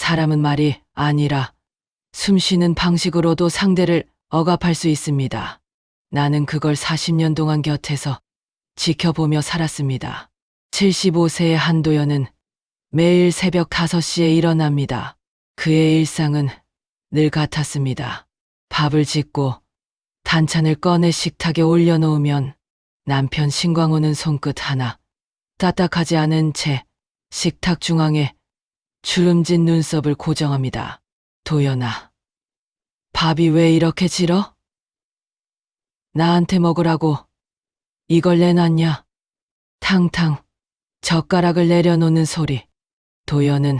사람은 말이 아니라 숨쉬는 방식으로도 상대를 억압할 수 있습니다. 나는 그걸 40년 동안 곁에서 지켜보며 살았습니다. 75세의 한도연은 매일 새벽 5시에 일어납니다. 그의 일상은 늘 같았습니다. 밥을 짓고 반찬을 꺼내 식탁에 올려놓으면 남편 신광호는 손끝 하나 까딱하지 않은 채 식탁 중앙에 주름진 눈썹을 고정합니다. 도연아, 밥이 왜 이렇게 질어? 나한테 먹으라고 이걸 내놨냐? 탕탕 젓가락을 내려놓는 소리. 도연은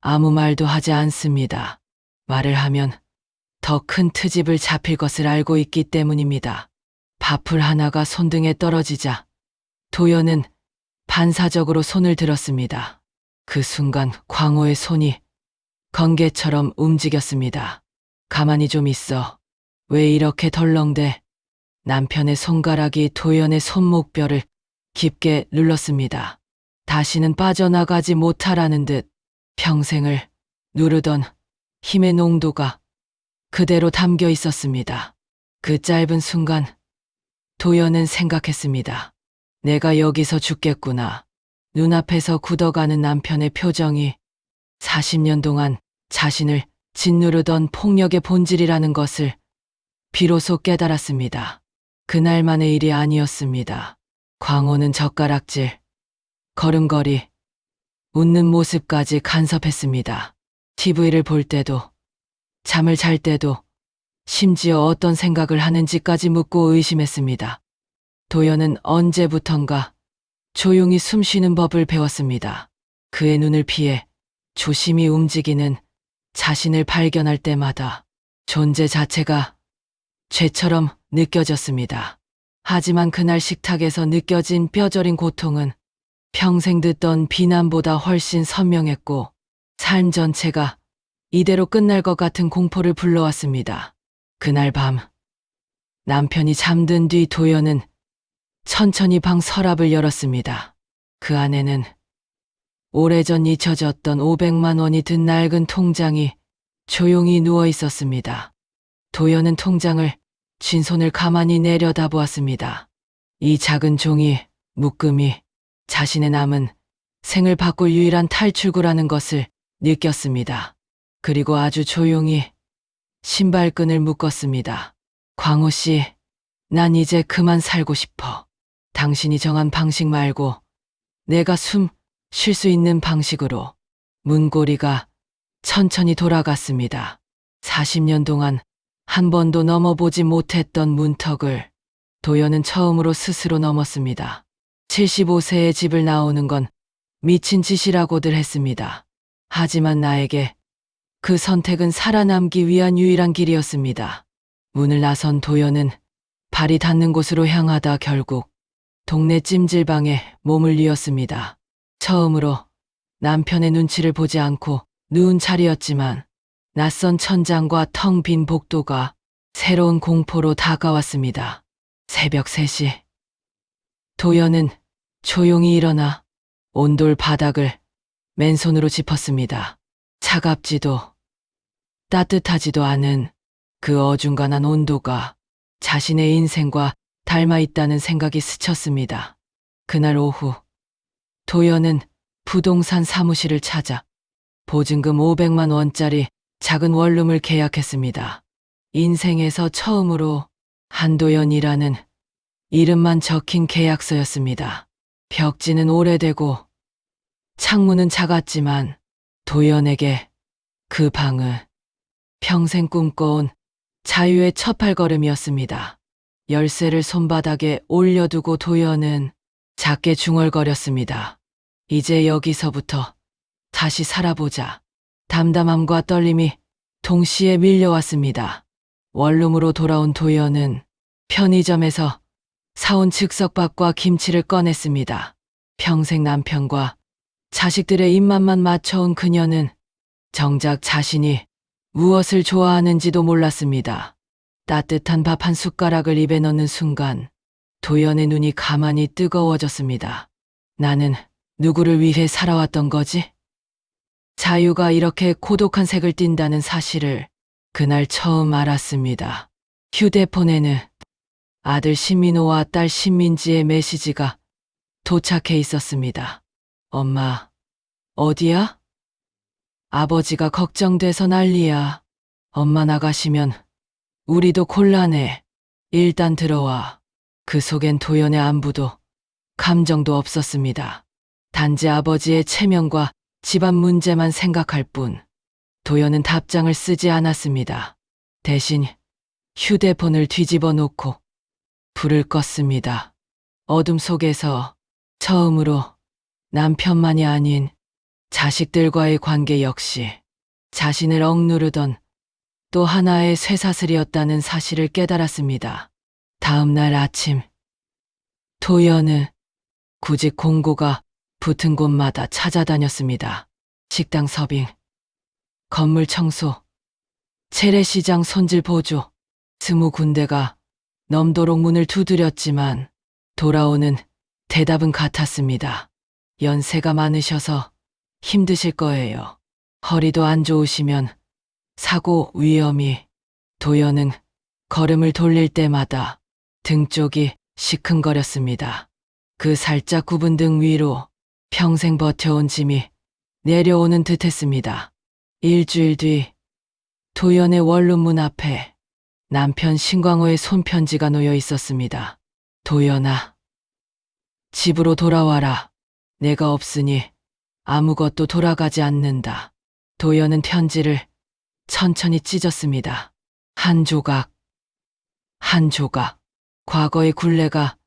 아무 말도 하지 않습니다. 말을 하면 더 큰 트집을 잡힐 것을 알고 있기 때문입니다. 밥풀 하나가 손등에 떨어지자 도연은 반사적으로 손을 들었습니다. 그 순간 광호의 손이 건개처럼 움직였습니다. 가만히 좀 있어. 왜 이렇게 덜렁대? 남편의 손가락이 도연의 손목뼈를 깊게 눌렀습니다. 다시는 빠져나가지 못하라는 듯 평생을 누르던 힘의 농도가 그대로 담겨 있었습니다. 그 짧은 순간 도연은 생각했습니다. 내가 여기서 죽겠구나. 눈앞에서 굳어가는 남편의 표정이 40년 동안 자신을 짓누르던 폭력의 본질이라는 것을 비로소 깨달았습니다. 그날만의 일이 아니었습니다. 광호는 젓가락질, 걸음걸이, 웃는 모습까지 간섭했습니다. TV를 볼 때도, 잠을 잘 때도, 심지어 어떤 생각을 하는지까지 묻고 의심했습니다. 도연은 언제부턴가 조용히 숨쉬는 법을 배웠습니다. 그의 눈을 피해 조심히 움직이는 자신을 발견할 때마다 존재 자체가 죄처럼 느껴졌습니다. 하지만 그날 식탁에서 느껴진 뼈저린 고통은 평생 듣던 비난보다 훨씬 선명했고 삶 전체가 이대로 끝날 것 같은 공포를 불러왔습니다. 그날 밤 남편이 잠든 뒤 도연은 천천히 방 서랍을 열었습니다. 그 안에는 오래전 잊혀졌던 500만 원이 든 낡은 통장이 조용히 누워 있었습니다. 도연은 통장을 쥔 손을 가만히 내려다보았습니다. 이 작은 종이, 묶음이 자신의 남은 생을 바꿀 유일한 탈출구라는 것을 느꼈습니다. 그리고 아주 조용히 신발끈을 묶었습니다. 광호 씨, 난 이제 그만 살고 싶어. 당신이 정한 방식 말고 내가 숨 쉴 수 있는 방식으로. 문고리가 천천히 돌아갔습니다. 40년 동안 한 번도 넘어보지 못했던 문턱을 도연은 처음으로 스스로 넘었습니다. 75세의 집을 나오는 건 미친 짓이라고들 했습니다. 하지만 나에게 그 선택은 살아남기 위한 유일한 길이었습니다. 문을 나선 도연은 발이 닿는 곳으로 향하다 결국 동네 찜질방에 몸을 뉘었습니다. 처음으로 남편의 눈치를 보지 않고 누운 자리였지만 낯선 천장과 텅 빈 복도가 새로운 공포로 다가왔습니다. 새벽 3시. 도연은 조용히 일어나 온돌 바닥을 맨손으로 짚었습니다. 차갑지도 따뜻하지도 않은 그 어중간한 온도가 자신의 인생과 닮아 있다는 생각이 스쳤습니다. 그날 오후 도연은 부동산 사무실을 찾아 보증금 500만 원짜리 작은 원룸을 계약했습니다. 인생에서 처음으로 한도연이라는 이름만 적힌 계약서였습니다. 벽지는 오래되고 창문은 작았지만 도연에게 그 방은 평생 꿈꿔온 자유의 첫 발걸음이었습니다. 열쇠를 손바닥에 올려두고 도연은 작게 중얼거렸습니다. 이제 여기서부터 다시 살아보자. 담담함과 떨림이 동시에 밀려왔습니다. 원룸으로 돌아온 도연은 편의점에서 사온 즉석밥과 김치를 꺼냈습니다. 평생 남편과 자식들의 입맛만 맞춰온 그녀는 정작 자신이 무엇을 좋아하는지도 몰랐습니다. 따뜻한 밥 한 숟가락을 입에 넣는 순간 도연의 눈이 가만히 뜨거워졌습니다. 나는 누구를 위해 살아왔던 거지? 자유가 이렇게 고독한 색을 띈다는 사실을 그날 처음 알았습니다. 휴대폰에는 아들 신민호와 딸 신민지의 메시지가 도착해 있었습니다. 엄마, 어디야? 아버지가 걱정돼서 난리야. 엄마 나가시면 우리도 곤란해. 일단 들어와. 그 속엔 도연의 안부도 감정도 없었습니다. 단지 아버지의 체면과 집안 문제만 생각할 뿐. 도연은 답장을 쓰지 않았습니다. 대신 휴대폰을 뒤집어 놓고 불을 껐습니다. 어둠 속에서 처음으로 남편만이 아닌 자식들과의 관계 역시 자신을 억누르던 또 하나의 쇠사슬이었다는 사실을 깨달았습니다. 다음 날 아침, 도연은 구직 공고가 붙은 곳마다 찾아다녔습니다. 식당 서빙, 건물 청소, 재래시장 손질 보조, 20군데가 넘도록 문을 두드렸지만 돌아오는 대답은 같았습니다. 연세가 많으셔서 힘드실 거예요. 허리도 안 좋으시면 사고 위험이. 도연은 걸음을 돌릴 때마다 등 쪽이 시큰거렸습니다. 그 살짝 굽은 등 위로 평생 버텨온 짐이 내려오는 듯했습니다. 일주일 뒤 도연의 원룸문 앞에 남편 신광호의 손편지가 놓여 있었습니다. 도연아, 집으로 돌아와라. 내가 없으니 아무것도 돌아가지 않는다. 도연은 편지를 천천히 찢었습니다. 한 조각, 한 조각. 과거의 굴레가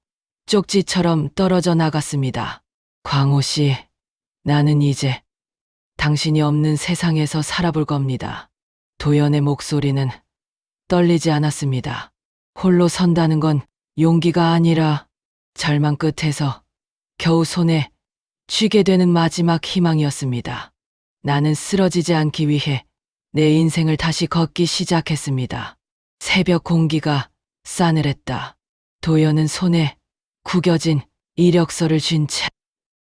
쪽지처럼 떨어져 나갔습니다. 광호 씨, 나는 이제 당신이 없는 세상에서 살아볼 겁니다. 도연의 목소리는 떨리지 않았습니다. 홀로 선다는 건 용기가 아니라 절망 끝에서 겨우 손에 쥐게 되는 마지막 희망이었습니다. 나는 쓰러지지 않기 위해 내 인생을 다시 걷기 시작했습니다. 새벽 공기가 싸늘했다. 도연은 손에 구겨진 이력서를 쥔 채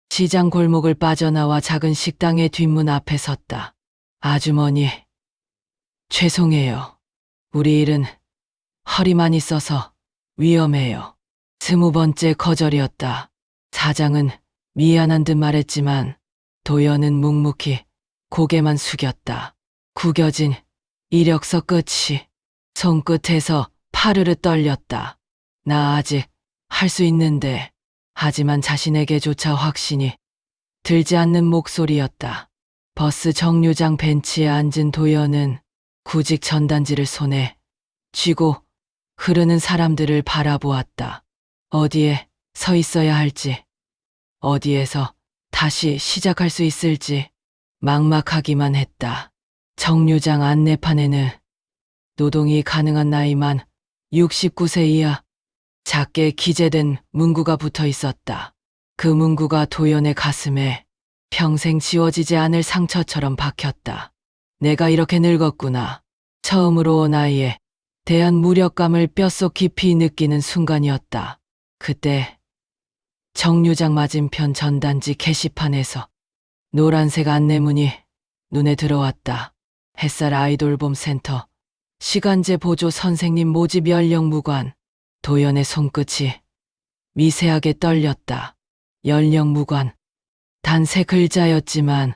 시장 골목을 빠져나와 작은 식당의 뒷문 앞에 섰다. 아주머니, 죄송해요. 우리 일은 허리만 있어서 위험해요. 20번째 거절이었다. 사장은 미안한 듯 말했지만 도연은 묵묵히 고개만 숙였다. 구겨진 이력서 끝이 손끝에서 파르르 떨렸다. 나 아직 할 수 있는데. 하지만 자신에게조차 확신이 들지 않는 목소리였다. 버스 정류장 벤치에 앉은 도연은 구직 전단지를 손에 쥐고 흐르는 사람들을 바라보았다. 어디에 서 있어야 할지, 어디에서 다시 시작할 수 있을지 막막하기만 했다. 정류장 안내판에는 노동이 가능한 나이만 69세 이하 작게 기재된 문구가 붙어 있었다. 그 문구가 도연의 가슴에 평생 지워지지 않을 상처처럼 박혔다. 내가 이렇게 늙었구나. 처음으로 나이에 대한 무력감을 뼛속 깊이 느끼는 순간이었다. 그때 정류장 맞은편 전단지 게시판에서 노란색 안내문이 눈에 들어왔다. 햇살 아이돌봄 센터, 시간제 보조 선생님 모집 연령 무관. 도연의 손끝이 미세하게 떨렸다. 연령 무관. 단 3글자였지만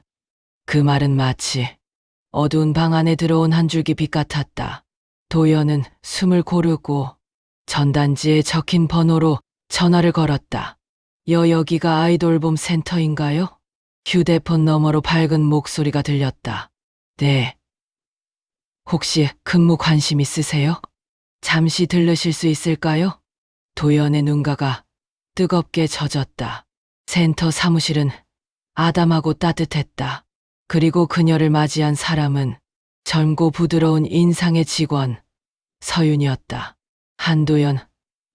그 말은 마치 어두운 방 안에 들어온 한 줄기 빛 같았다. 도연은 숨을 고르고 전단지에 적힌 번호로 전화를 걸었다. 여기가 아이돌봄 센터인가요? 휴대폰 너머로 밝은 목소리가 들렸다. 네. 혹시 근무 관심 있으세요? 잠시 들르실 수 있을까요? 도연의 눈가가 뜨겁게 젖었다. 센터 사무실은 아담하고 따뜻했다. 그리고 그녀를 맞이한 사람은 젊고 부드러운 인상의 직원 서윤이었다. 한도연,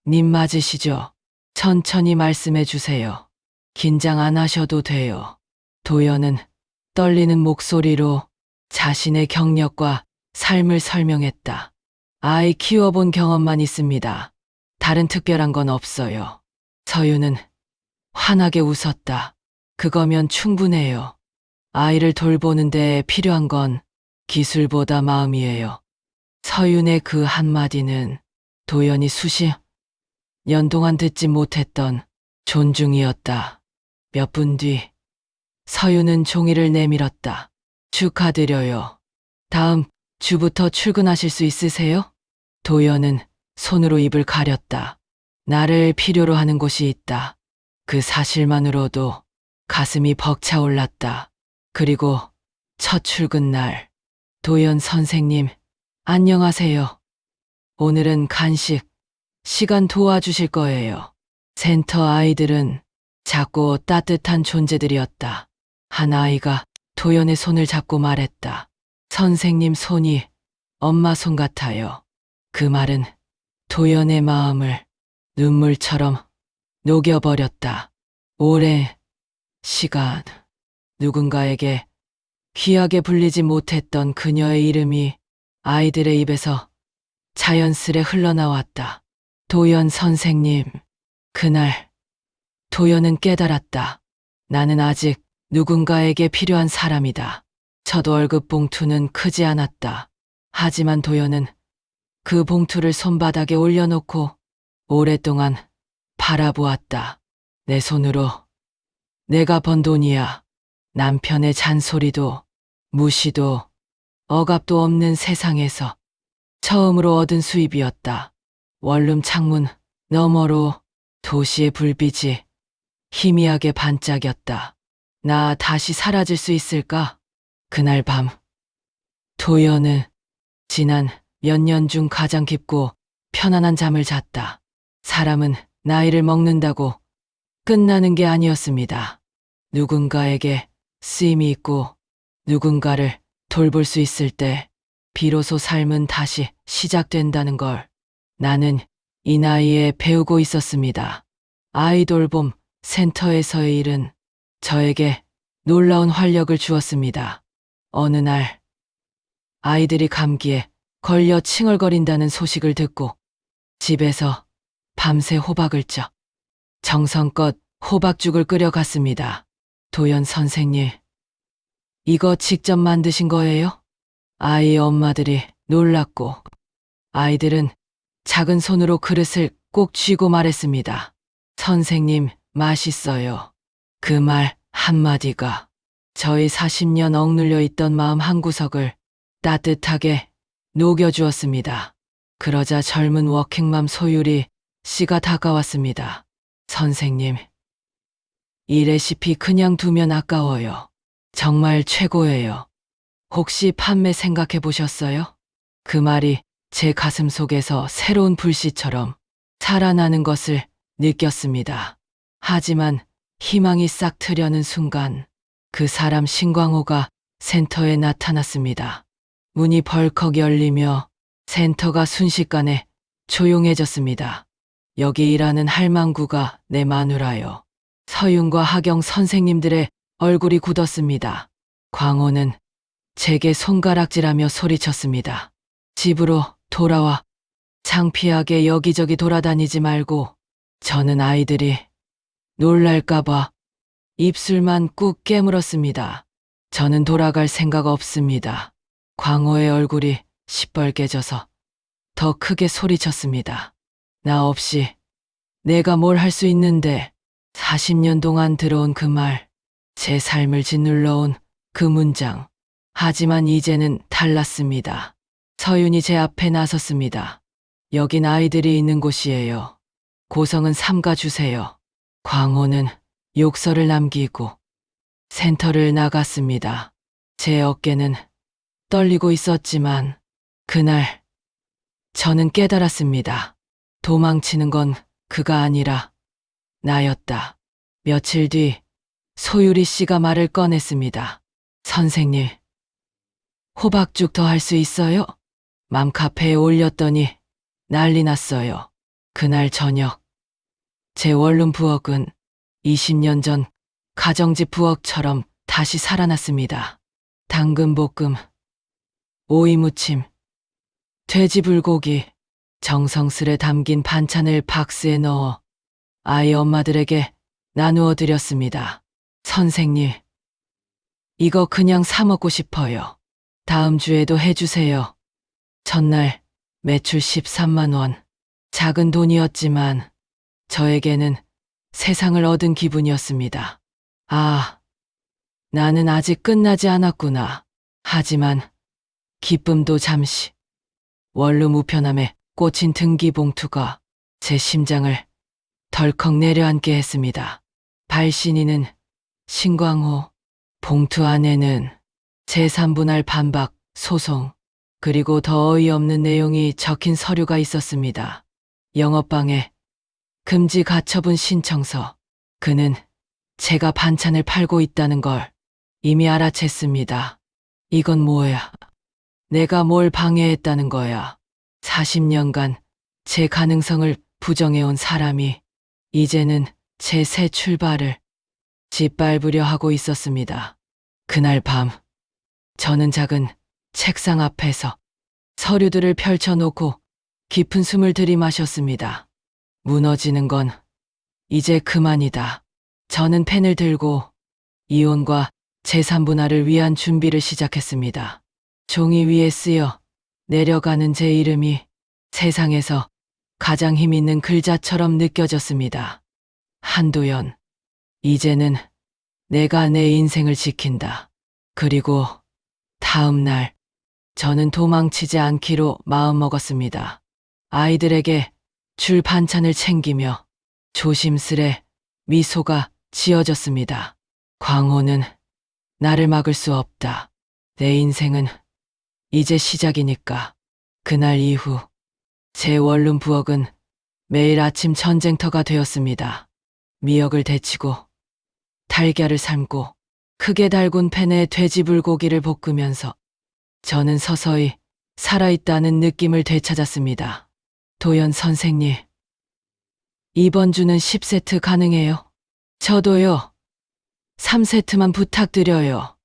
님 맞으시죠? 천천히 말씀해 주세요. 긴장 안 하셔도 돼요. 도연은 떨리는 목소리로 자신의 경력과 삶을 설명했다. 아이 키워본 경험만 있습니다. 다른 특별한 건 없어요. 서윤은 환하게 웃었다. 그거면 충분해요. 아이를 돌보는 데 필요한 건 기술보다 마음이에요. 서윤의 그 한마디는 도연이 수십 년 동안 듣지 못했던 존중이었다. 몇 분 뒤 서윤은 종이를 내밀었다. 축하드려요. 다음 주부터 출근하실 수 있으세요? 도연은 손으로 입을 가렸다. 나를 필요로 하는 곳이 있다. 그 사실만으로도 가슴이 벅차올랐다. 그리고 첫 출근 날, 도연 선생님, 안녕하세요. 오늘은 간식 시간 도와주실 거예요. 센터 아이들은 작고 따뜻한 존재들이었다. 한 아이가 도연의 손을 잡고 말했다. 선생님 손이 엄마 손 같아요. 그 말은 도연의 마음을 눈물처럼 녹여버렸다. 오랜 시간 누군가에게 귀하게 불리지 못했던 그녀의 이름이 아이들의 입에서 자연스레 흘러나왔다. 도연 선생님. 그날 도연은 깨달았다. 나는 아직 누군가에게 필요한 사람이다. 첫 월급 봉투는 크지 않았다. 하지만 도연은 그 봉투를 손바닥에 올려놓고 오랫동안 바라보았다. 내 손으로 내가 번 돈이야. 남편의 잔소리도 무시도 억압도 없는 세상에서 처음으로 얻은 수입이었다. 원룸 창문 너머로 도시의 불빛이 희미하게 반짝였다. 나 다시 사라질 수 있을까? 그날 밤 도연은 지난 몇 년 중 가장 깊고 편안한 잠을 잤다. 사람은 나이를 먹는다고 끝나는 게 아니었습니다. 누군가에게 쓰임이 있고 누군가를 돌볼 수 있을 때 비로소 삶은 다시 시작된다는 걸 나는 이 나이에 배우고 있었습니다. 아이돌봄 센터에서의 일은 저에게 놀라운 활력을 주었습니다. 어느 날 아이들이 감기에 걸려 칭얼거린다는 소식을 듣고 집에서 밤새 호박을 쪄 정성껏 호박죽을 끓여갔습니다. 도연 선생님, 이거 직접 만드신 거예요? 아이 엄마들이 놀랐고 아이들은 작은 손으로 그릇을 꼭 쥐고 말했습니다. 선생님, 맛있어요. 그 말 한마디가 저희 40년 억눌려 있던 마음 한구석을 따뜻하게 녹여주었습니다. 그러자 젊은 워킹맘 소율이 씨가 다가왔습니다. 선생님, 이 레시피 그냥 두면 아까워요. 정말 최고예요. 혹시 판매 생각해 보셨어요? 그 말이 제 가슴 속에서 새로운 불씨처럼 살아나는 것을 느꼈습니다. 하지만 희망이 싹 트려는 순간 그 사람 신광호가 센터에 나타났습니다. 문이 벌컥 열리며 센터가 순식간에 조용해졌습니다. 여기 일하는 할망구가 내 마누라요. 서윤과 하경 선생님들의 얼굴이 굳었습니다. 광호는 제게 손가락질하며 소리쳤습니다. 집으로 돌아와. 창피하게 여기저기 돌아다니지 말고. 저는 아이들이 놀랄까봐 입술만 꾹 깨물었습니다. 저는 돌아갈 생각 없습니다. 광호의 얼굴이 시뻘개져서 더 크게 소리쳤습니다. 나 없이 내가 뭘 할 수 있는데. 40년 동안 들어온 그 말, 제 삶을 짓눌러온 그 문장. 하지만 이제는 달랐습니다. 서윤이 제 앞에 나섰습니다. 여긴 아이들이 있는 곳이에요. 고성은 삼가주세요. 광호는 욕설을 남기고 센터를 나갔습니다. 제 어깨는 떨리고 있었지만 그날 저는 깨달았습니다. 도망치는 건 그가 아니라 나였다. 며칠 뒤 소유리 씨가 말을 꺼냈습니다. 선생님, 호박죽 더 할 수 있어요? 맘카페에 올렸더니 난리 났어요. 그날 저녁 제 원룸 부엌은 20년 전 가정집 부엌처럼 다시 살아났습니다. 당근볶음, 오이무침, 돼지불고기, 정성스레 담긴 반찬을 박스에 넣어 아이 엄마들에게 나누어 드렸습니다. 선생님, 이거 그냥 사 먹고 싶어요. 다음 주에도 해주세요. 전날 매출 13만 원. 작은 돈이었지만 저에게는 세상을 얻은 기분이었습니다. 아, 나는 아직 끝나지 않았구나. 하지만 기쁨도 잠시. 원룸 우편함에 꽂힌 등기봉투가 제 심장을 덜컥 내려앉게 했습니다. 발신인은 신광호. 봉투 안에는 제3분할 반박 소송, 그리고 더 어이없는 내용이 적힌 서류가 있었습니다. 영업방해, 금지 가처분 신청서. 그는 제가 반찬을 팔고 있다는 걸 이미 알아챘습니다. 이건 뭐야? 내가 뭘 방해했다는 거야? 40년간 제 가능성을 부정해온 사람이 이제는 제 새 출발을 짓밟으려 하고 있었습니다. 그날 밤, 저는 작은 책상 앞에서 서류들을 펼쳐놓고 깊은 숨을 들이마셨습니다. 무너지는 건 이제 그만이다. 저는 펜을 들고 이혼과 재산분할을 위한 준비를 시작했습니다. 종이 위에 쓰여 내려가는 제 이름이 세상에서 가장 힘 있는 글자처럼 느껴졌습니다. 한도연. 이제는 내가 내 인생을 지킨다. 그리고 다음 날, 저는 도망치지 않기로 마음먹었습니다. 아이들에게 줄 반찬을 챙기며 조심스레 미소가 지어졌습니다. 광호는 나를 막을 수 없다. 내 인생은 이제 시작이니까. 그날 이후 제 원룸 부엌은 매일 아침 전쟁터가 되었습니다. 미역을 데치고 달걀을 삶고 크게 달군 팬에 돼지 불고기를 볶으면서 저는 서서히 살아있다는 느낌을 되찾았습니다. 도연 선생님, 이번 주는 10세트 가능해요? 저도요. 3세트만 부탁드려요.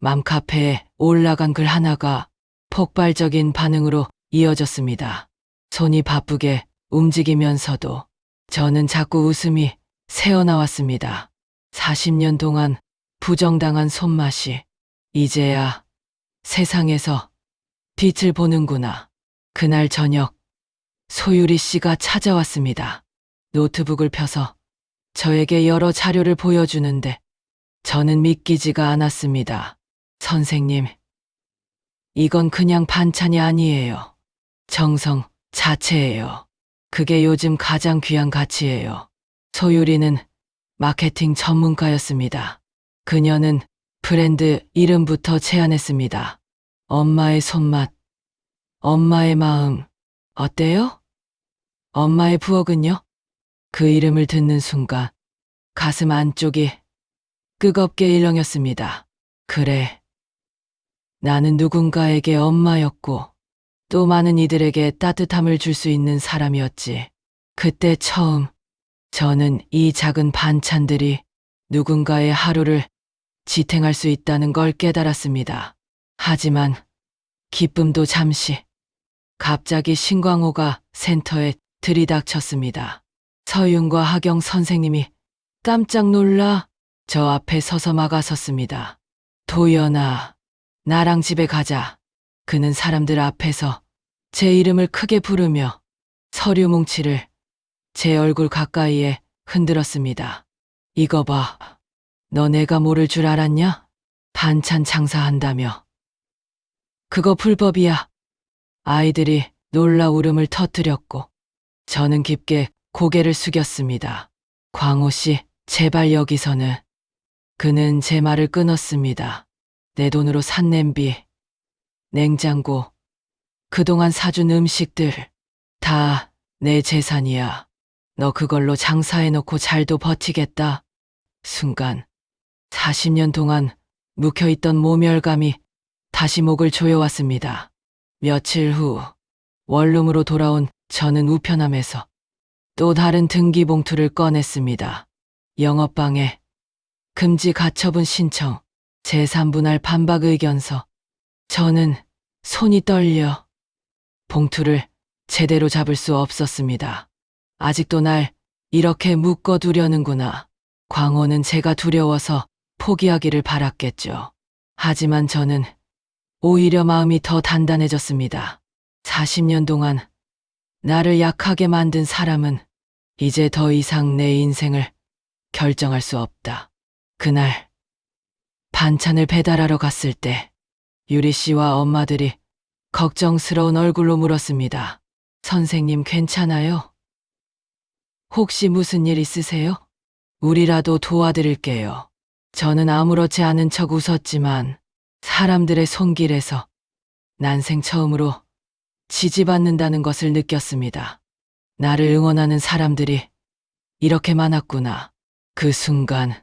맘카페에 올라간 글 하나가 폭발적인 반응으로 이어졌습니다. 손이 바쁘게 움직이면서도 저는 자꾸 웃음이 새어나왔습니다. 40년 동안 부정당한 손맛이 이제야 세상에서 빛을 보는구나. 그날 저녁 소유리 씨가 찾아왔습니다. 노트북을 펴서 저에게 여러 자료를 보여주는데 저는 믿기지가 않았습니다. 선생님, 이건 그냥 반찬이 아니에요. 정성 자체예요. 그게 요즘 가장 귀한 가치예요. 소유리는 마케팅 전문가였습니다. 그녀는 브랜드 이름부터 제안했습니다. 엄마의 손맛, 엄마의 마음, 어때요? 엄마의 부엌은요? 그 이름을 듣는 순간 가슴 안쪽이 뜨겁게 일렁였습니다. 그래, 나는 누군가에게 엄마였고 또 많은 이들에게 따뜻함을 줄 수 있는 사람이었지. 그때 처음 저는 이 작은 반찬들이 누군가의 하루를 지탱할 수 있다는 걸 깨달았습니다. 하지만 기쁨도 잠시. 갑자기 신광호가 센터에 들이닥쳤습니다. 서윤과 하경 선생님이 깜짝 놀라 저 앞에 서서 막아섰습니다. 도연아, 나랑 집에 가자. 그는 사람들 앞에서 제 이름을 크게 부르며 서류 뭉치를 제 얼굴 가까이에 흔들었습니다. 이거 봐. 너 내가 모를 줄 알았냐? 반찬 장사한다며. 그거 불법이야. 아이들이 놀라 울음을 터뜨렸고 저는 깊게 고개를 숙였습니다. 광호 씨, 제발 여기서는. 그는 제 말을 끊었습니다. 내 돈으로 산 냄비, 냉장고, 그동안 사준 음식들 다 내 재산이야. 너 그걸로 장사해놓고 잘도 버티겠다. 순간 40년 동안 묵혀있던 모멸감이 다시 목을 조여왔습니다. 며칠 후 원룸으로 돌아온 저는 우편함에서 또 다른 등기봉투를 꺼냈습니다. 영업방해, 금지 가처분 신청, 제3분할 반박 의견서. 저는 손이 떨려 봉투를 제대로 잡을 수 없었습니다. 아직도 날 이렇게 묶어두려는구나. 광호는 제가 두려워서 포기하기를 바랐겠죠. 하지만 저는 오히려 마음이 더 단단해졌습니다. 40년 동안 나를 약하게 만든 사람은 이제 더 이상 내 인생을 결정할 수 없다. 그날 반찬을 배달하러 갔을 때 유리 씨와 엄마들이 걱정스러운 얼굴로 물었습니다. 선생님 괜찮아요? 혹시 무슨 일 있으세요? 우리라도 도와드릴게요. 저는 아무렇지 않은 척 웃었지만 사람들의 손길에서 난생 처음으로 지지받는다는 것을 느꼈습니다. 나를 응원하는 사람들이 이렇게 많았구나. 그 순간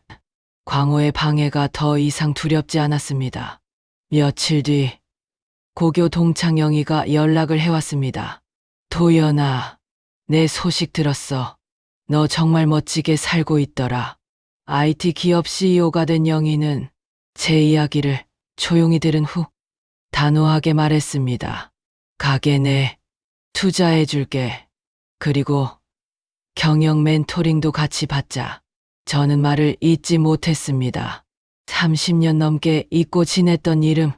광호의 방해가 더 이상 두렵지 않았습니다. 며칠 뒤 고교 동창 영희가 연락을 해왔습니다. 도연아, 내 소식 들었어. 너 정말 멋지게 살고 있더라. IT 기업 CEO가 된 영희는 제 이야기를 조용히 들은 후 단호하게 말했습니다. 가게 내 투자해줄게. 그리고 경영 멘토링도 같이 받자. 저는 말을 잊지 못했습니다. 30년 넘게 잊고 지냈던 이름,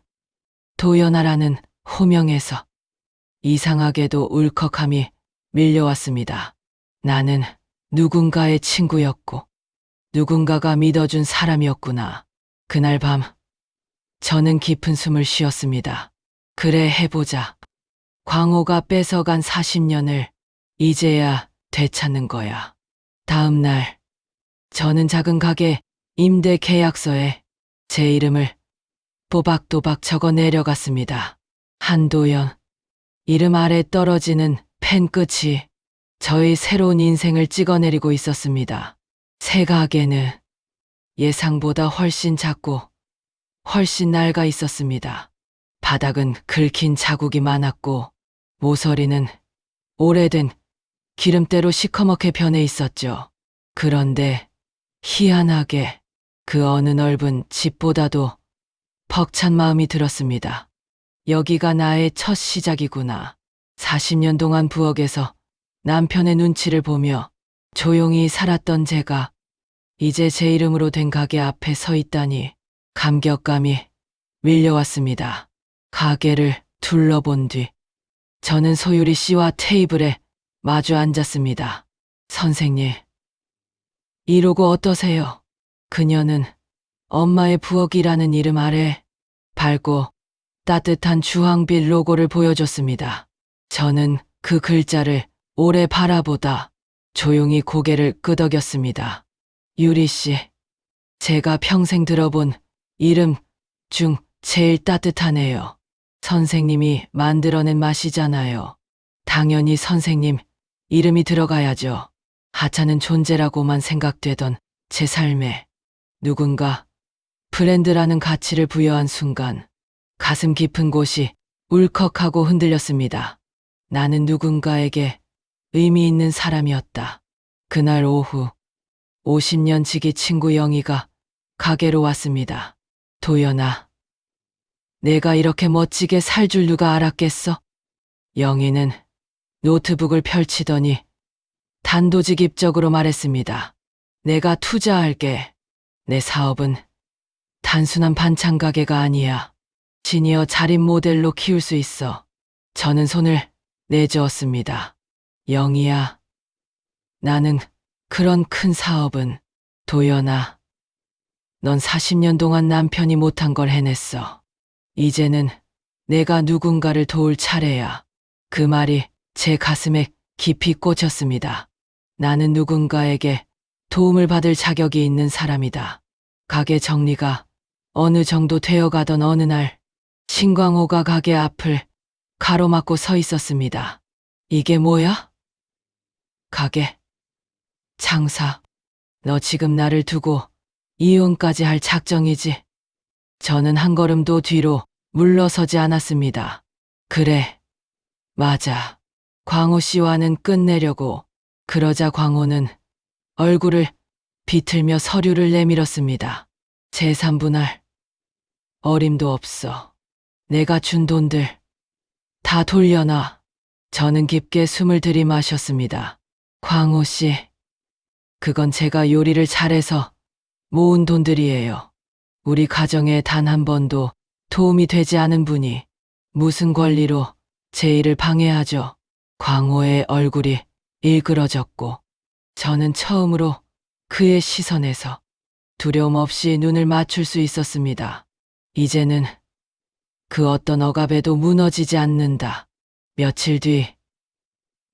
도연아라는 호명에서 이상하게도 울컥함이 밀려왔습니다. 나는 누군가의 친구였고 누군가가 믿어준 사람이었구나. 그날 밤 저는 깊은 숨을 쉬었습니다. 그래 해보자. 광호가 뺏어간 40년을 이제야 되찾는 거야. 다음 날 저는 작은 가게 임대 계약서에 제 이름을 또박또박 적어 내려갔습니다. 한도연. 이름 아래 떨어지는 펜 끝이 저의 새로운 인생을 찍어내리고 있었습니다. 새 가게는 예상보다 훨씬 작고 훨씬 낡아 있었습니다. 바닥은 긁힌 자국이 많았고 모서리는 오래된 기름때로 시커멓게 변해 있었죠. 그런데 희한하게 그 어느 넓은 집보다도 벅찬 마음이 들었습니다. 여기가 나의 첫 시작이구나. 40년 동안 부엌에서 남편의 눈치를 보며 조용히 살았던 제가 이제 제 이름으로 된 가게 앞에 서 있다니 감격감이 밀려왔습니다. 가게를 둘러본 뒤 저는 소유리 씨와 테이블에 마주 앉았습니다. 선생님, 이러고 어떠세요? 그녀는 엄마의 부엌이라는 이름 아래 밝고 따뜻한 주황빛 로고를 보여줬습니다. 저는 그 글자를 오래 바라보다 조용히 고개를 끄덕였습니다. 유리 씨, 제가 평생 들어본 이름 중 제일 따뜻하네요. 선생님이 만들어낸 맛이잖아요. 당연히 선생님 이름이 들어가야죠. 하찮은 존재라고만 생각되던 제 삶에 누군가 브랜드라는 가치를 부여한 순간 가슴 깊은 곳이 울컥하고 흔들렸습니다. 나는 누군가에게 의미 있는 사람이었다. 그날 오후 50년 지기 친구 영희가 가게로 왔습니다. 도연아, 내가 이렇게 멋지게 살 줄 누가 알았겠어? 영희는 노트북을 펼치더니 단도직입적으로 말했습니다. 내가 투자할게. 내 사업은 단순한 반찬 가게가 아니야. 시니어 자립 모델로 키울 수 있어. 저는 손을 내저었습니다. 영희야, 나는 그런 큰 사업은 도연아, 넌 40년 동안 남편이 못한 걸 해냈어. 이제는 내가 누군가를 도울 차례야. 그 말이 제 가슴에 깊이 꽂혔습니다. 나는 누군가에게 도움을 받을 자격이 있는 사람이다. 가게 정리가 어느 정도 되어가던 어느 날 신광호가 가게 앞을 가로막고 서 있었습니다. 이게 뭐야? 가게. 장사. 너 지금 나를 두고 이혼까지 할 작정이지? 저는 한 걸음도 뒤로 물러서지 않았습니다. 그래. 맞아. 광호 씨와는 끝내려고. 그러자 광호는 얼굴을 비틀며 서류를 내밀었습니다. 제3분할. 어림도 없어. 내가 준 돈들 다 돌려놔. 저는 깊게 숨을 들이마셨습니다. 광호 씨, 그건 제가 요리를 잘해서 모은 돈들이에요. 우리 가정에 단 한 번도 도움이 되지 않은 분이 무슨 권리로 제 일을 방해하죠? 광호의 얼굴이 일그러졌고 저는 처음으로 그의 시선에서 두려움 없이 눈을 맞출 수 있었습니다. 이제는 그 어떤 억압에도 무너지지 않는다. 며칠 뒤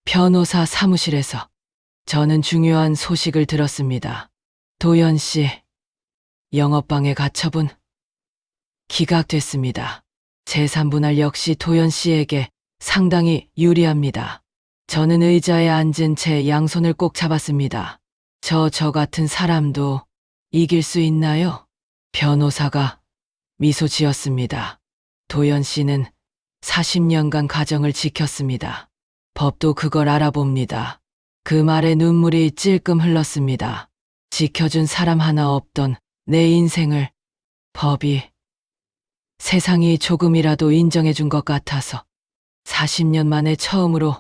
변호사 사무실에서 저는 중요한 소식을 들었습니다. 도연 씨 영업방해 가처분 기각됐습니다. 재산분할 역시 도연 씨에게 상당히 유리합니다. 저는 의자에 앉은 채 양손을 꼭 잡았습니다. 저 같은 사람도 이길 수 있나요? 변호사가 미소 지었습니다. 도연 씨는 40년간 가정을 지켰습니다. 법도 그걸 알아봅니다. 그 말에 눈물이 찔끔 흘렀습니다. 지켜준 사람 하나 없던 내 인생을 법이, 세상이 조금이라도 인정해준 것 같아서 40년 만에 처음으로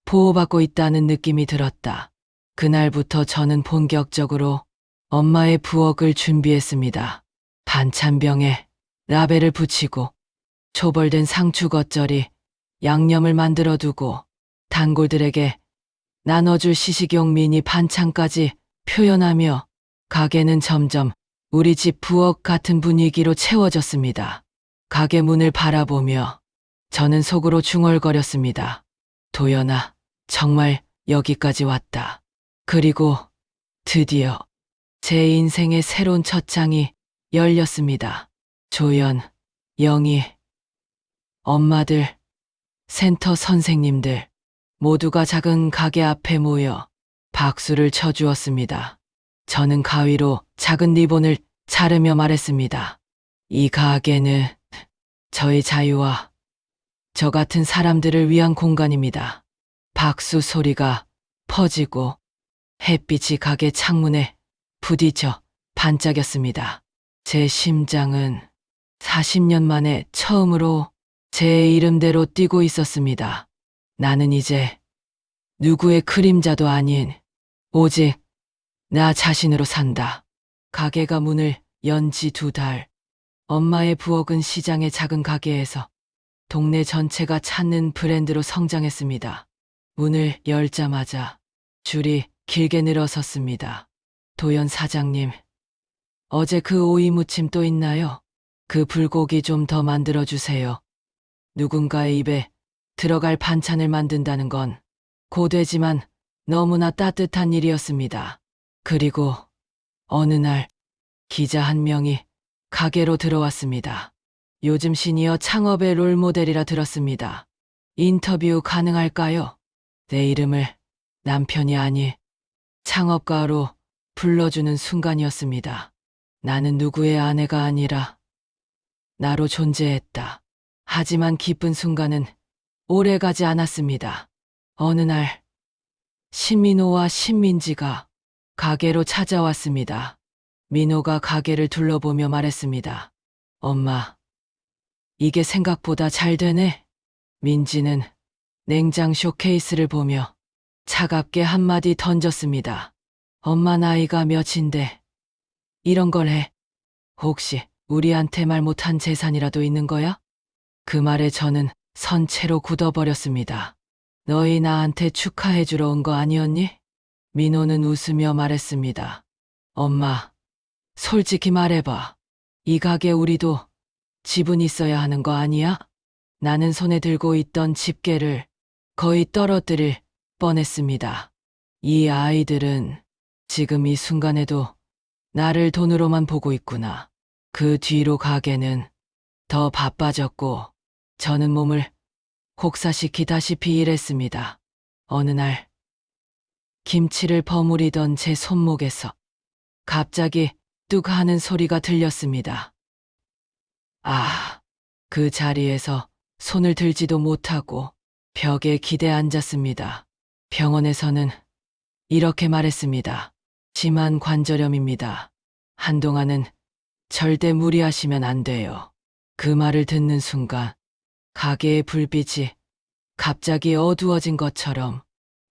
보호받고 있다는 느낌이 들었다. 그날부터 저는 본격적으로 엄마의 부엌을 준비했습니다. 반찬병에 라벨을 붙이고 초벌된 상추 겉절이, 양념을 만들어 두고 단골들에게 나눠줄 시식용 미니 반찬까지 표현하며 가게는 점점 우리 집 부엌 같은 분위기로 채워졌습니다. 가게 문을 바라보며 저는 속으로 중얼거렸습니다. 도연아, 정말 여기까지 왔다. 그리고 드디어 제 인생의 새로운 첫 장이 열렸습니다. 조연, 영희, 엄마들, 센터 선생님들 모두가 작은 가게 앞에 모여 박수를 쳐주었습니다. 저는 가위로 작은 리본을 자르며 말했습니다. 이 가게는 저의 자유와 저 같은 사람들을 위한 공간입니다. 박수 소리가 퍼지고 햇빛이 가게 창문에 부딪혀 반짝였습니다. 제 심장은 40년 만에 처음으로 제 이름대로 뛰고 있었습니다. 나는 이제 누구의 그림자도 아닌 오직 나 자신으로 산다. 가게가 문을 연 지 2달. 엄마의 부엌은 시장의 작은 가게에서 동네 전체가 찾는 브랜드로 성장했습니다. 문을 열자마자 줄이 길게 늘어섰습니다. 도연 사장님, 어제 그 오이 무침 또 있나요? 그 불고기 좀 더 만들어주세요. 누군가의 입에 들어갈 반찬을 만든다는 건 고되지만 너무나 따뜻한 일이었습니다. 그리고 어느 날 기자 한 명이 가게로 들어왔습니다. 요즘 시니어 창업의 롤모델이라 들었습니다. 인터뷰 가능할까요? 내 이름을 남편이 아니 창업가로 불러주는 순간이었습니다. 나는 누구의 아내가 아니라 나로 존재했다. 하지만 기쁜 순간은 오래가지 않았습니다. 어느 날 신민호와 신민지가 가게로 찾아왔습니다. 민호가 가게를 둘러보며 말했습니다. 엄마, 이게 생각보다 잘 되네. 민지는 냉장 쇼케이스를 보며 차갑게 한마디 던졌습니다. 엄마 나이가 몇인데 이런 걸 해. 혹시 우리한테 말 못한 재산이라도 있는 거야? 그 말에 저는 선체로 굳어버렸습니다. 너희 나한테 축하해주러 온 거 아니었니? 민호는 웃으며 말했습니다. 엄마, 솔직히 말해봐. 이 가게 우리도 지분 있어야 하는 거 아니야? 나는 손에 들고 있던 집게를 거의 떨어뜨릴 뻔했습니다. 이 아이들은 지금 이 순간에도 나를 돈으로만 보고 있구나. 그 뒤로 가게는 더 바빠졌고 저는 몸을 혹사시키다시피 일했습니다. 어느 날 김치를 버무리던 제 손목에서 갑자기 뚝 하는 소리가 들렸습니다. 아, 그 자리에서 손을 들지도 못하고 벽에 기대 앉았습니다. 병원에서는 이렇게 말했습니다. 심한 관절염입니다. 한동안은 절대 무리하시면 안 돼요. 그 말을 듣는 순간 가게의 불빛이 갑자기 어두워진 것처럼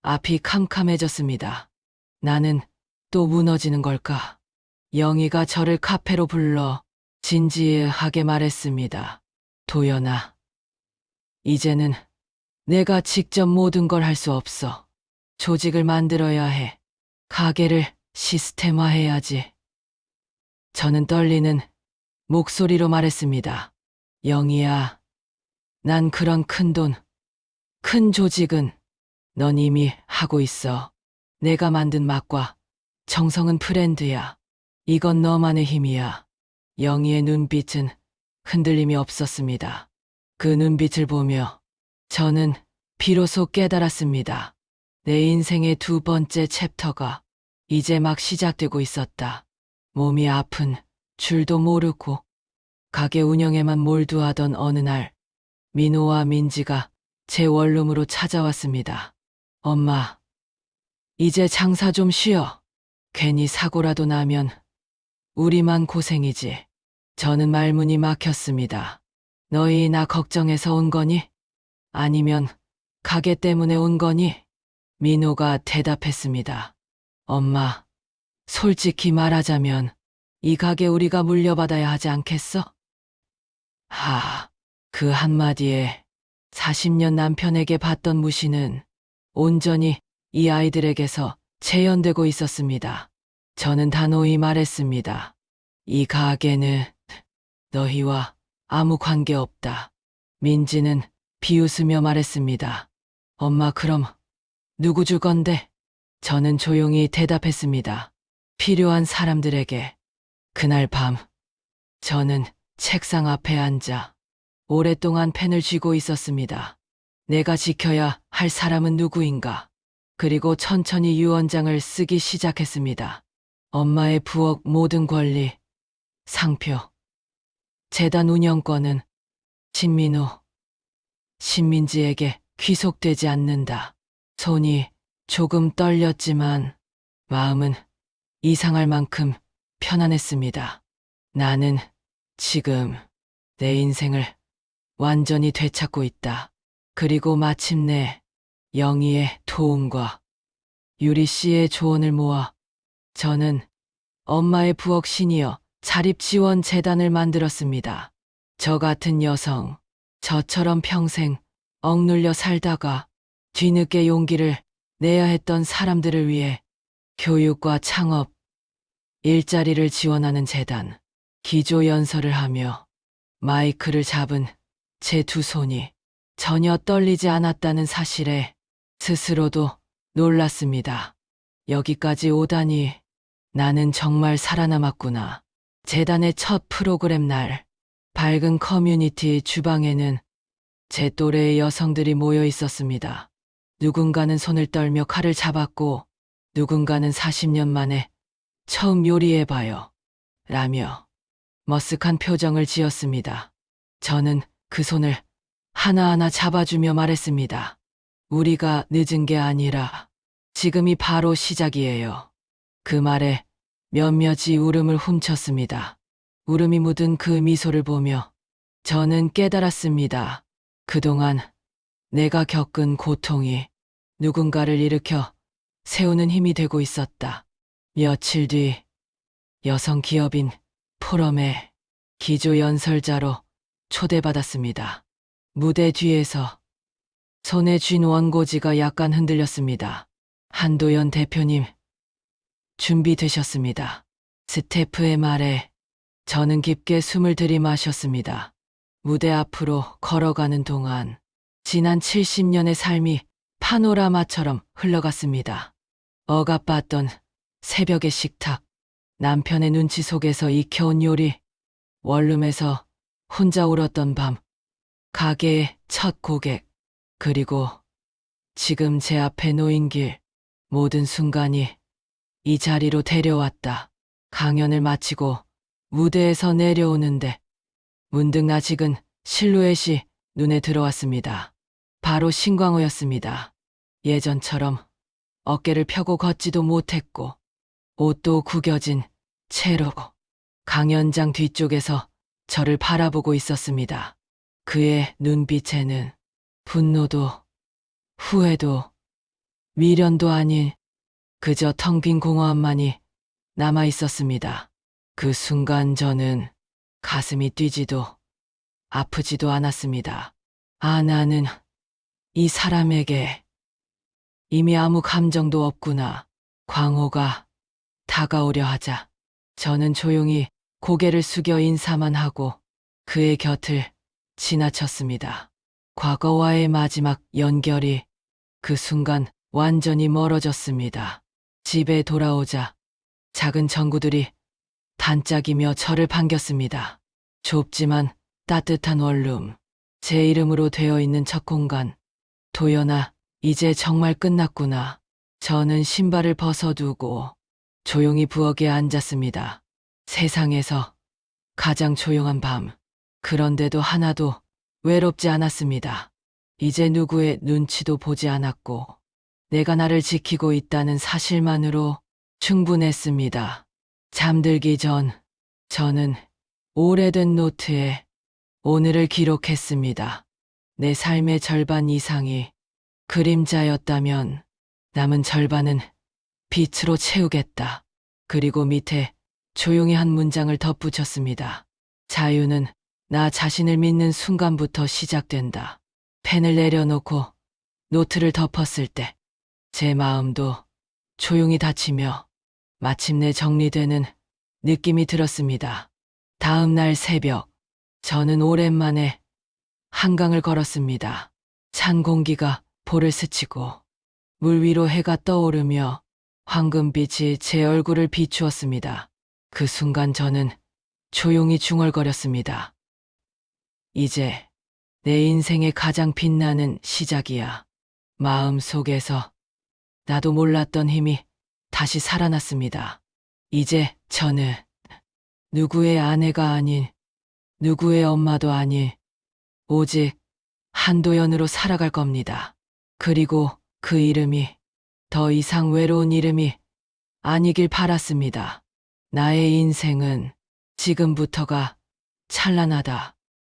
앞이 캄캄해졌습니다. 나는 또 무너지는 걸까? 영희가 저를 카페로 불러 진지하게 말했습니다. 도연아, 이제는 내가 직접 모든 걸 할 수 없어. 조직을 만들어야 해. 가게를 시스템화해야지. 저는 떨리는 목소리로 말했습니다. 영희야, 난 그런 큰 돈, 큰 조직은 넌 이미 하고 있어. 내가 만든 맛과 정성은 브랜드야. 이건 너만의 힘이야. 영희의 눈빛은 흔들림이 없었습니다. 그 눈빛을 보며 저는 비로소 깨달았습니다. 내 인생의 두 번째 챕터가 이제 막 시작되고 있었다. 몸이 아픈 줄도 모르고 가게 운영에만 몰두하던 어느 날 민호와 민지가 제 원룸으로 찾아왔습니다. 엄마, 이제 장사 좀 쉬어. 괜히 사고라도 나면 우리만 고생이지. 저는 말문이 막혔습니다. 너희 나 걱정해서 온 거니? 아니면 가게 때문에 온 거니? 민호가 대답했습니다. 엄마, 솔직히 말하자면 이 가게 우리가 물려받아야 하지 않겠어? 그 한마디에 40년 남편에게 받던 무시는 온전히 이 아이들에게서 재현되고 있었습니다. 저는 단호히 말했습니다. 이 가게는 너희와 아무 관계 없다. 민지는 비웃으며 말했습니다. 엄마, 그럼 누구 줄 건데? 저는 조용히 대답했습니다. 필요한 사람들에게. 그날 밤, 저는 책상 앞에 앉아 오랫동안 펜을 쥐고 있었습니다. 내가 지켜야 할 사람은 누구인가? 그리고 천천히 유언장을 쓰기 시작했습니다. 엄마의 부엌 모든 권리, 상표, 재단 운영권은 신민호, 신민지에게 귀속되지 않는다. 손이 조금 떨렸지만 마음은 이상할 만큼 편안했습니다. 나는 지금 내 인생을 완전히 되찾고 있다. 그리고 마침내 영희의 도움과 유리 씨의 조언을 모아 저는 엄마의 부엌 시니어 자립지원재단을 만들었습니다. 저 같은 여성, 저처럼 평생 억눌려 살다가 뒤늦게 용기를 내야 했던 사람들을 위해 교육과 창업, 일자리를 지원하는 재단, 기조연설을 하며 마이크를 잡은 제 두 손이 전혀 떨리지 않았다는 사실에 스스로도 놀랐습니다. 여기까지 오다니 나는 정말 살아남았구나. 재단의 첫 프로그램 날, 밝은 커뮤니티 주방에는 제 또래의 여성들이 모여 있었습니다. 누군가는 손을 떨며 칼을 잡았고 누군가는 40년 만에 처음 요리해봐요 라며 머쓱한 표정을 지었습니다. 저는 그 손을 하나하나 잡아주며 말했습니다. 우리가 늦은 게 아니라 지금이 바로 시작이에요. 그 말에 몇몇이 울음을 훔쳤습니다. 울음이 묻은 그 미소를 보며 저는 깨달았습니다. 그동안 내가 겪은 고통이 누군가를 일으켜 세우는 힘이 되고 있었다. 며칠 뒤 여성 기업인 포럼에 기조연설자로 초대받았습니다. 무대 뒤에서 손에 쥔 원고지가 약간 흔들렸습니다. 한도연 대표님, 준비되셨습니다. 스태프의 말에 저는 깊게 숨을 들이마셨습니다. 무대 앞으로 걸어가는 동안 지난 70년의 삶이 파노라마처럼 흘러갔습니다. 억압받던 새벽의 식탁, 남편의 눈치 속에서 익혀온 요리, 원룸에서 혼자 울었던 밤, 가게의 첫 고객, 그리고 지금 제 앞에 놓인 길, 모든 순간이 이 자리로 데려왔다. 강연을 마치고 무대에서 내려오는데 문득 낯익은 실루엣이 눈에 들어왔습니다. 바로 신광호였습니다. 예전처럼 어깨를 펴고 걷지도 못했고 옷도 구겨진 채로 강연장 뒤쪽에서 저를 바라보고 있었습니다. 그의 눈빛에는 분노도 후회도 미련도 아닌 그저 텅 빈 공허함만이 남아 있었습니다. 그 순간 저는 가슴이 뛰지도 아프지도 않았습니다. 아, 나는 이 사람에게 이미 아무 감정도 없구나. 광호가 다가오려 하자 저는 조용히 고개를 숙여 인사만 하고 그의 곁을 지나쳤습니다. 과거와의 마지막 연결이 그 순간 완전히 멀어졌습니다. 집에 돌아오자 작은 전구들이 반짝이며 저를 반겼습니다. 좁지만 따뜻한 원룸, 제 이름으로 되어 있는 첫 공간. 도연아, 이제 정말 끝났구나. 저는 신발을 벗어두고 조용히 부엌에 앉았습니다. 세상에서 가장 조용한 밤. 그런데도 하나도 외롭지 않았습니다. 이제 누구의 눈치도 보지 않았고 내가 나를 지키고 있다는 사실만으로 충분했습니다. 잠들기 전 저는 오래된 노트에 오늘을 기록했습니다. 내 삶의 절반 이상이 그림자였다면 남은 절반은 빛으로 채우겠다. 그리고 밑에 조용히 한 문장을 덧붙였습니다. 자유는 나 자신을 믿는 순간부터 시작된다. 펜을 내려놓고 노트를 덮었을 때 제 마음도 조용히 닫히며 마침내 정리되는 느낌이 들었습니다. 다음 날 새벽, 저는 오랜만에 한강을 걸었습니다. 찬 공기가 볼을 스치고 물 위로 해가 떠오르며 황금빛이 제 얼굴을 비추었습니다. 그 순간 저는 조용히 중얼거렸습니다. 이제 내 인생의 가장 빛나는 시작이야. 마음 속에서 나도 몰랐던 힘이 다시 살아났습니다. 이제 저는 누구의 아내가 아닌, 누구의 엄마도 아닌, 오직 한도연으로 살아갈 겁니다. 그리고 그 이름이 더 이상 외로운 이름이 아니길 바랐습니다. 나의 인생은 지금부터가 찬란하다.